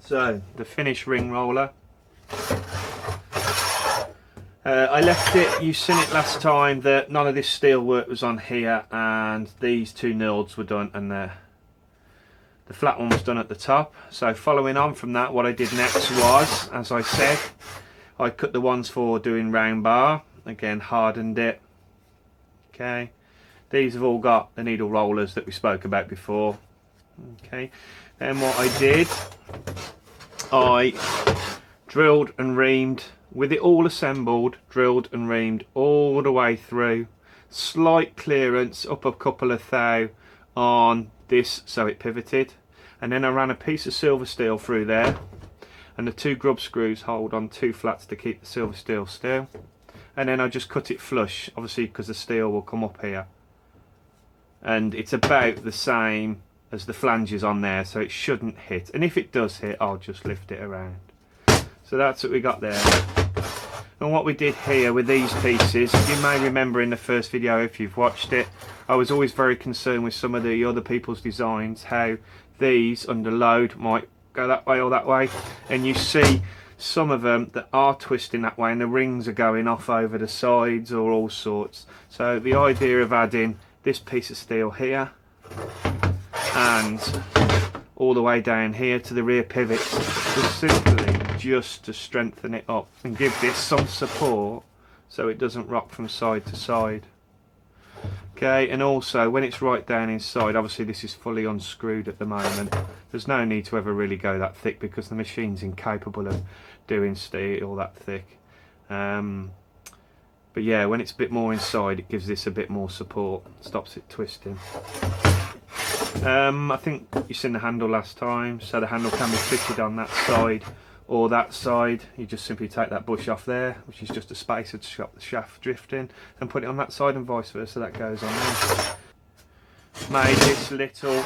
So the finished ring roller. I left it, you've seen it last time, that none of this steel work was on here, and these two nilds were done, and the flat one was done at the top. So following on from that, what I did next was, as I said, I cut the ones for doing round bar, again hardened it. Okay, these have all got the needle rollers that we spoke about before. Okay, then what I did, I drilled and reamed, with it all assembled, drilled and reamed all the way through. Slight clearance up a couple of thou on this so it pivoted, and then I ran a piece of silver steel through there, and the two grub screws hold on two flats to keep the silver steel still, and then I just cut it flush, obviously because the steel will come up here, and it's about the same as the flanges on there, so it shouldn't hit, and if it does hit I'll just lift it around. So that's what we got there. And what we did here with these pieces, you may remember in the first video if you've watched it, I was always very concerned with some of the other people's designs, how these under load might go that way or that way, and you see some of them that are twisting that way and the rings are going off over the sides or all sorts. So the idea of adding this piece of steel here and all the way down here to the rear pivots was simply just to strengthen it up and give this some support so it doesn't rock from side to side. Okay, and also when it's right down inside, obviously this is fully unscrewed at the moment, there's no need to ever really go that thick because the machine's incapable of doing steel that thick. But yeah, when it's a bit more inside, it gives this a bit more support, stops it twisting. I think you've seen the handle last time, so the handle can be fitted on that side or that side. You just simply take that bush off there, which is just a spacer to stop the shaft drifting, and put it on that side, and vice versa, that goes on there. Made this little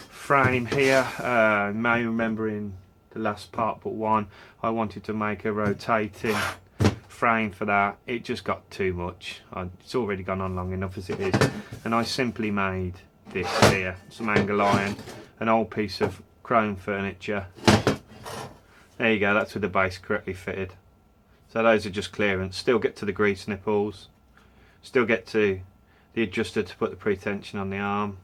frame here, you may remember in the last part but one, I wanted to make a rotating frame for that. It just got too much. It's already gone on long enough as it is, and I simply made this here, some angle iron, an old piece of chrome furniture. There you go, that's with the base correctly fitted. So those are just clearance. Still get to the grease nipples, still get to the adjuster to put the pre-tension on the arm.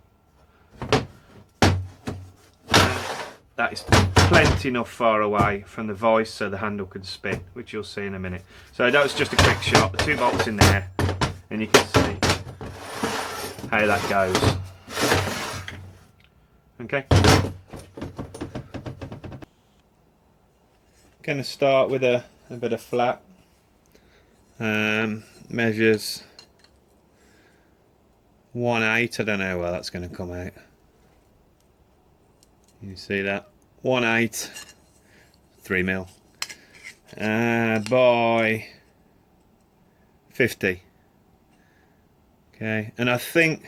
That is plenty enough far away from the vice so the handle can spin, which you'll see in a minute. So that was just a quick shot, the two bolts in there, and you can see how that goes. Okay. Going to start with a bit of flat. Measures 1/8. I don't know where that's going to come out. You see that? 1/8, 3mm, by 50. Okay, and I think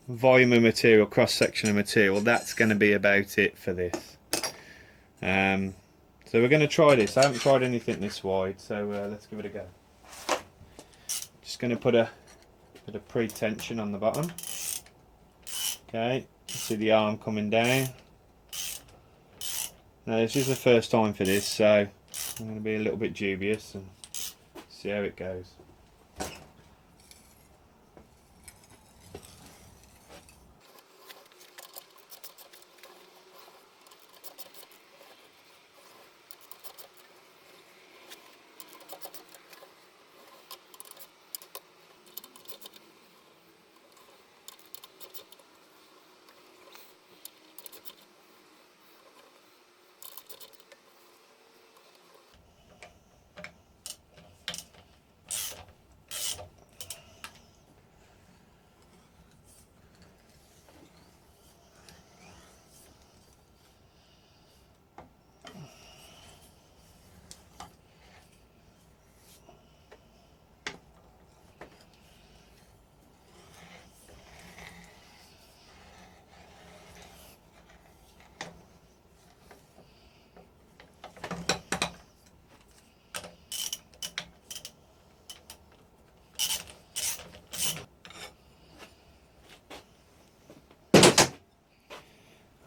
volume of material, cross section of material, that's going to be about it for this. So we're going to try this. I haven't tried anything this wide, so let's give it a go. Just going to put a bit of pre-tension on the bottom. Okay, see the arm coming down. Now this is the first time for this, so I'm going to be a little bit dubious and see how it goes.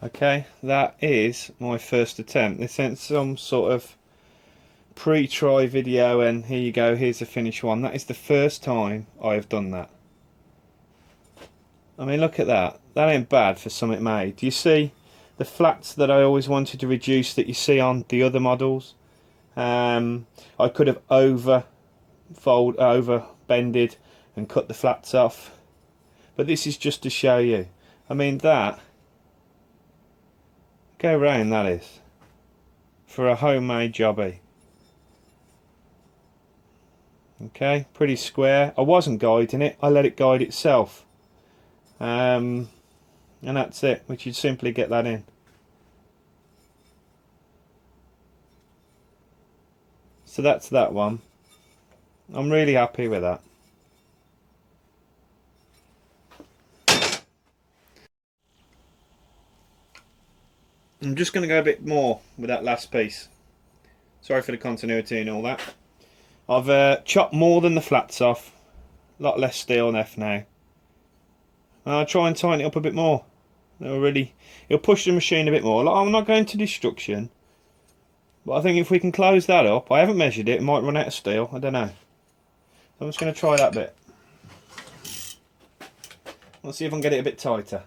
Okay, that is my first attempt. They sent some sort of pre-try video, and here you go, here's the finished one. That is the first time I have done that. I mean, look at that. That ain't bad for something made. Do you see the flats that I always wanted to reduce that you see on the other models? I could have over bended and cut the flats off, but this is just to show you. I mean, that, go round, that is for a homemade jobby. Okay, pretty square. I wasn't guiding it, I let it guide itself. And that's it. We should simply get that in. So that's that one. I'm really happy with that. I'm just going to go a bit more with that last piece. Sorry for the continuity and all that. I've chopped more than the flats off. A lot less steel left now. And I'll try and tighten it up a bit more. It'll push the machine a bit more. I'm not going to destruction, but I think if we can close that up, I haven't measured it, it might run out of steel, I don't know. So I'm just going to try that bit. Let's see if I can get it a bit tighter.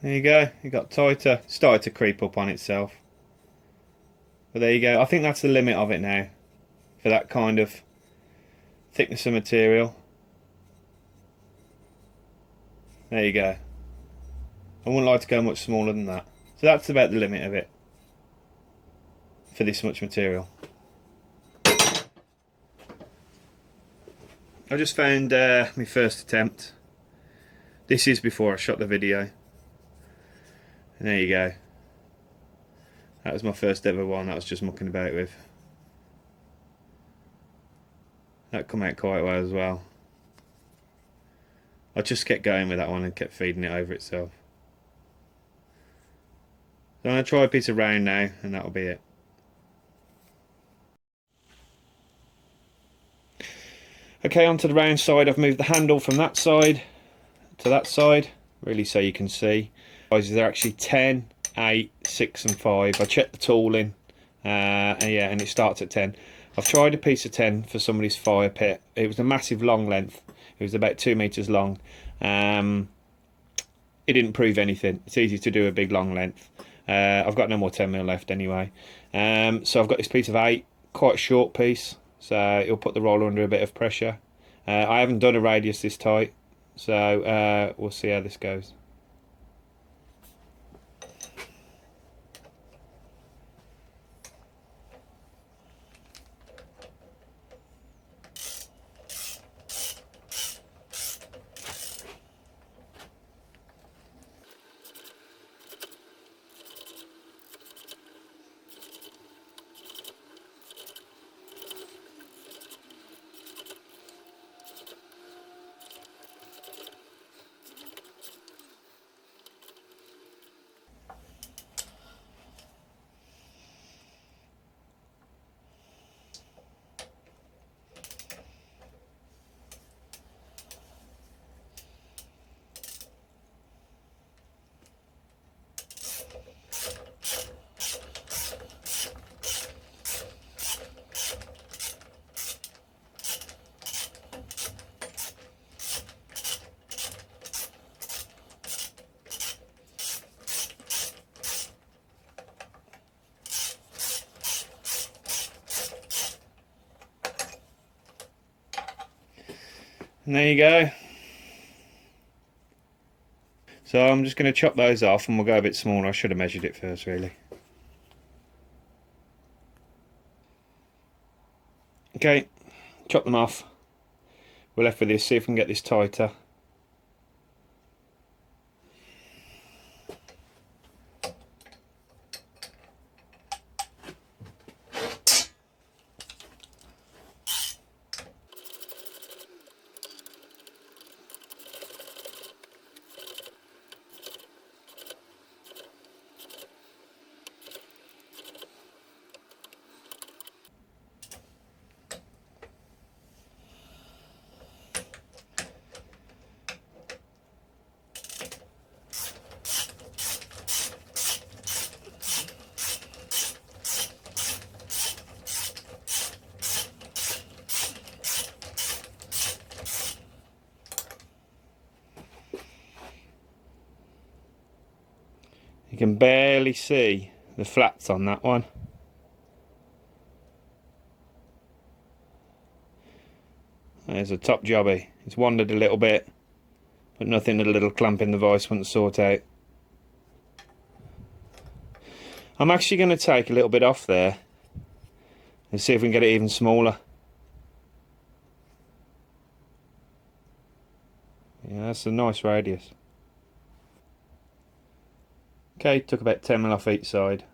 There you go, it got tighter. It started to creep up on itself. But there you go, I think that's the limit of it now for that kind of thickness of material. There you go. I wouldn't like to go much smaller than that. So that's about the limit of it for this much material. I just found my first attempt. This is before I shot the video. And there you go. That was my first ever one that I was just mucking about with. That come out quite well as well. I just kept going with that one and kept feeding it over itself. So I'm going to try a piece of round now, and that'll be it. Okay, onto the round side. I've moved the handle from that side to that side, really so you can see. They're actually 10, 8, 6 and 5. I checked the tooling, and it starts at 10. I've tried a piece of 10 for somebody's fire pit. It was a massive long length. It was about 2 meters long. It didn't prove anything. It's easy to do a big long length. I've got no more 10mm left anyway. So I've got this piece of 8, quite a short piece, so it'll put the roller under a bit of pressure. I haven't done a radius this tight, so we'll see how this goes. And there you go. So I'm just going to chop those off and we'll go a bit smaller. I should have measured it first, really. Okay, chop them off. We're left with this, see if we can get this tighter. You can barely see the flats on that one. There's a top jobby. It's wandered a little bit, but nothing that a little clamp in the vice wouldn't sort out. I'm actually going to take a little bit off there and see if we can get it even smaller. Yeah, that's a nice radius. Okay, took about 10mm off each side.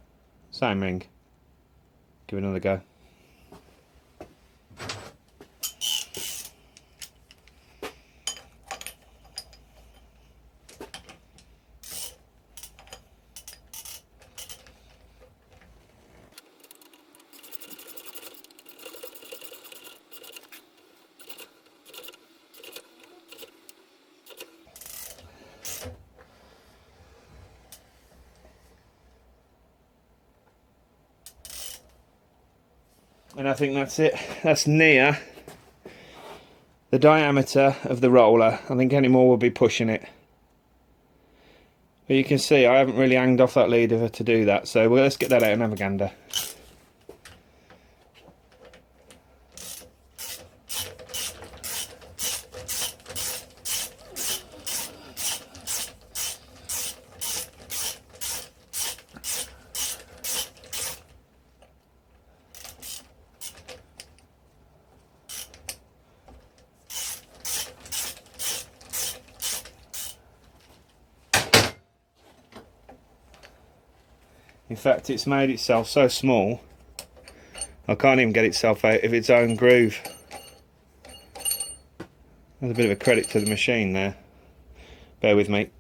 Same ring. Give it another go. And I think that's it. That's near the diameter of the roller. I think any more will be pushing it. But you can see I haven't really hanged off that leader to do that, so let's get that out and have a gander. In fact, it's made itself so small I can't even get itself out of its own groove. There's a bit of a credit to the machine there. Bear with me.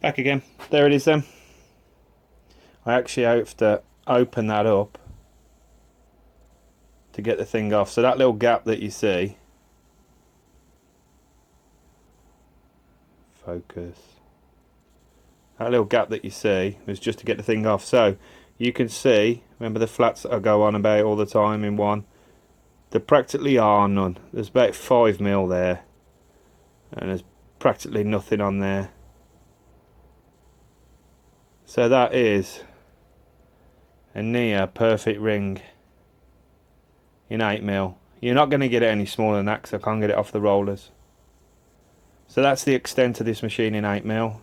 Back again. There it is then. I actually have to open that up to get the thing off. So that little gap that you see, focus, that little gap that you see was just to get the thing off. So you can see, remember the flats that I go on about all the time in one, there practically are none. There's about 5mm there and there's practically nothing on there. So that is a near perfect ring in 8mm. You're not going to get it any smaller than that because I can't get it off the rollers. So that's the extent of this machine in 8mm.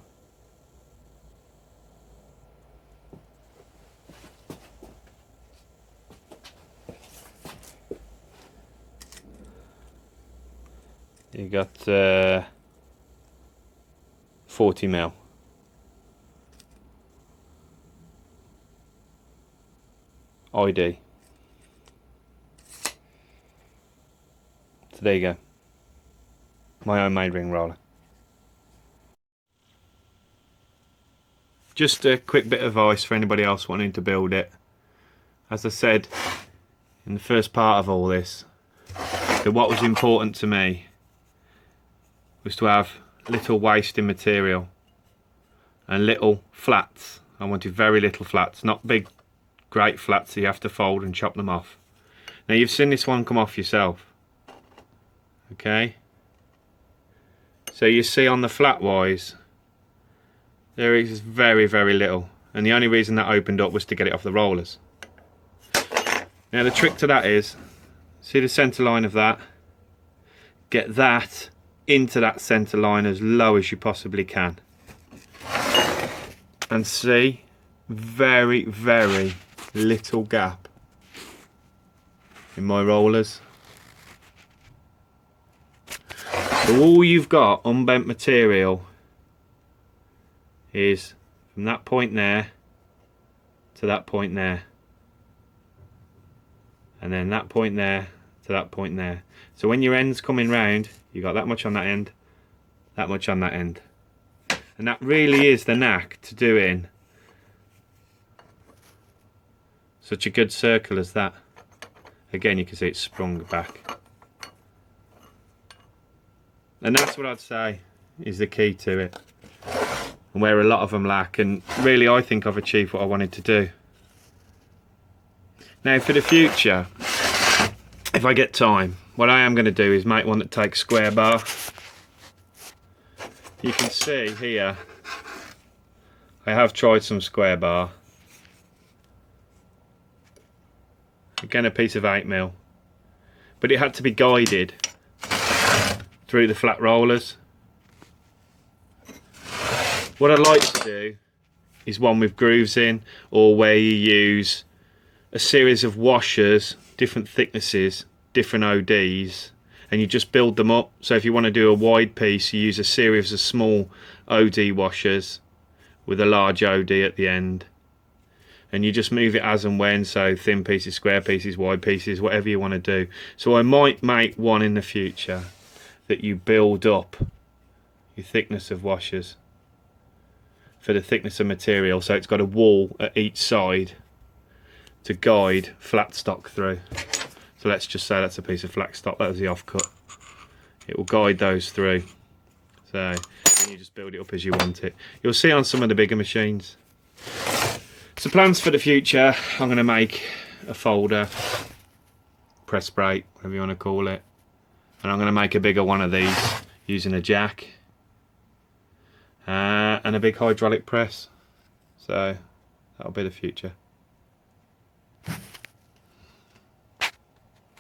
You got 40mm. ID. So there you go. My own made ring roller. Just a quick bit of advice for anybody else wanting to build it. As I said in the first part of all this, that what was important to me was to have little waste in material and little flats. I wanted very little flats, not big great flats that you have to fold and chop them off. Now you've seen this one come off yourself, okay? So you see on the flat wise there is very little, and the only reason that opened up was to get it off the rollers. Now the trick to that is, see the centre line of that, get that into that centre line as low as you possibly can, and see very little gap in my rollers. So all you've got unbent material is from that point there to that point there, and then that point there to that point there. So when your end's coming round, you got that much on that end, that much on that end, and that really is the knack to doing such a good circle as that. Again, you can see it's sprung back, and that's what I'd say is the key to it, and where a lot of them lack. And really, I think I've achieved what I wanted to do. Now for the future, if I get time, what I am going to do is make one that takes square bar, you can see here I have tried some square bar. Again, a piece of 8mm, but it had to be guided through the flat rollers. What I like to do is one with grooves in, or where you use a series of washers, different thicknesses, different ODs, and you just build them up. So if you want to do a wide piece, you use a series of small OD washers with a large OD at the end, and you just move it as and when, so thin pieces, square pieces, wide pieces, whatever you want to do. So I might make one in the future that you build up your thickness of washers for the thickness of material, so it's got a wall at each side to guide flat stock through. So let's just say that's a piece of flat stock, that was the offcut. It will guide those through. So and you just build it up as you want it. You'll see on some of the bigger machines. So plans for the future, I'm going to make a folder, press brake, whatever you want to call it, and I'm going to make a bigger one of these using a jack and a big hydraulic press. So that'll be the future.